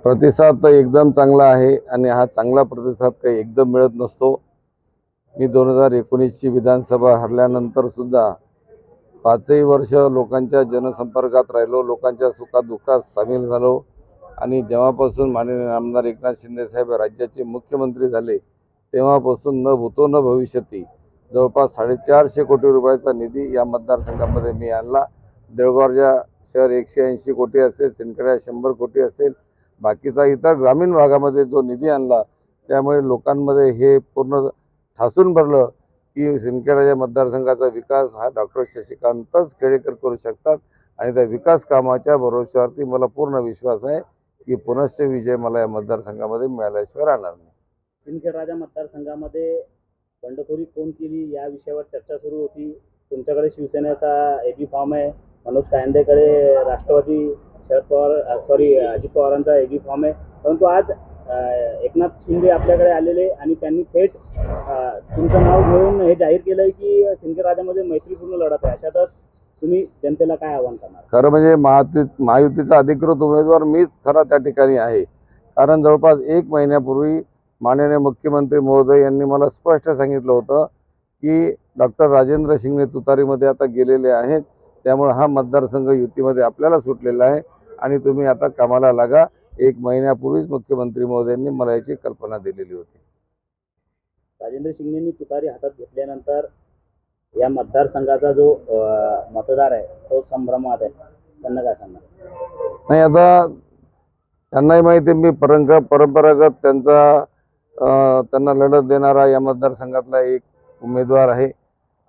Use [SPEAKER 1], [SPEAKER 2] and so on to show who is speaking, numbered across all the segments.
[SPEAKER 1] प्रतिसाद तर एकदम चांगला आहे आणि हा चांगला प्रतिसाद काही एकदम मिळत नसतो। मी 2019ची विधानसभा हरल्यानंतर सुद्धा 5ही वर्ष लोकांच्या जनसंपर्कात राहिलो, लोकांच्या सुखादुःखात सामील झालो आणि जेव्हापासून माननीय आमदार एकनाथ शिंदे साहेब राज्याचे मुख्यमंत्री झाले तेव्हापासून न भूतो न भविष्यती जवळपास 450 कोटी रुपयाचा निधी या मतदारसंघामध्ये मी आणला। देऊळगावच्या शहर 180 कोटी असेल, सिंदखेडा 100 कोटी असेल, बाकीचा इतर ग्रामीण भागामध्ये जो निधी आणला त्यामुळे लोकांमध्ये हे पूर्ण ठासून भरलं की सिंदखेडा मतदारसंघाचा विकास हा डॉक्टर शशिकांतच खेडेकर करू शकतात आणि त्या विकास कामाच्या भरोश्यावरती मला पूर्ण विश्वास आहे की पुनश्च विजय मला या मतदारसंघामध्ये मिळाल्याशिवाय राहणार नाही।
[SPEAKER 2] सिंदखेडा मतदारसंघामध्ये बंडखोरी कोण केली या विषयावर चर्चा सुरू होती। तुमच्याकडे शिवसेनेचा एबी फॉर्म आहे, मनोज कायंदेकडे राष्ट्रवादी अजित पवारांचा एबी फॉर्म आहे, परंतु आज एकनाथ शिंदे आपल्याकडे आलेले आणि त्यांनी थेट तुमचं नाव घेऊन हे जाहीर केलंय की सिंदखेडामध्ये मैत्रीपूर्ण लढत आहे। अशातच तुम्ही जनतेला काय आव्हान करणार?
[SPEAKER 1] खरं म्हणजे महायुतीचा अधिकृत उमेदवार मीच खरा त्या ठिकाणी आहे, कारण जवळपास 1 महिन्यापूर्वी माननीय मुख्यमंत्री महोदय यांनी मला स्पष्ट सांगितलं होतं की डॉक्टर राजेंद्र शिंगणे तुतारीमध्ये आता गेलेले आहेत, त्यामुळे हा मतदारसंघ युतीमध्ये आपल्याला सुटलेला आहे आणि तुम्ही आता कामाला लागा। 1 महिन्यापूर्वीच मुख्यमंत्री महोदयांनी मला याची कल्पना दिलेली होती।
[SPEAKER 2] राजेंद्र शिंगणेंनी तुतारी हातात घेतल्यानंतर या मतदारसंघाचा जो मतदार आहे तो संभ्रमात आहे, त्यांना काय सांगणार?
[SPEAKER 1] नाही, आता त्यांनाही माहिती मी परंपरागत त्यांना लढत देणारा या मतदारसंघातला एक उमेदवार आहे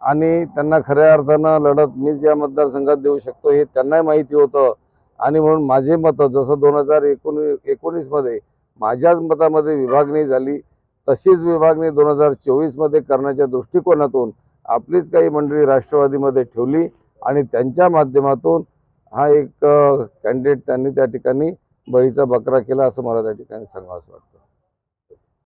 [SPEAKER 1] आणि त्यांना खऱ्या अर्थानं लढत मीच या मतदारसंघात देऊ शकतो हे त्यांनाही माहिती होतं आणि म्हणून माझे मतं जसं 2019 मध्ये माझ्याच मतामध्ये विभागणी झाली तशीच विभागणी 2024 मध्ये करण्याच्या दृष्टिकोनातून आपलीच काही मंडळी राष्ट्रवादीमध्ये ठेवली आणि त्यांच्या माध्यमातून हा एक कॅन्डिडेट त्यांनी त्या ठिकाणी बळीचा बकरा केला असं मला त्या ठिकाणी सांगावंसं वाटतं।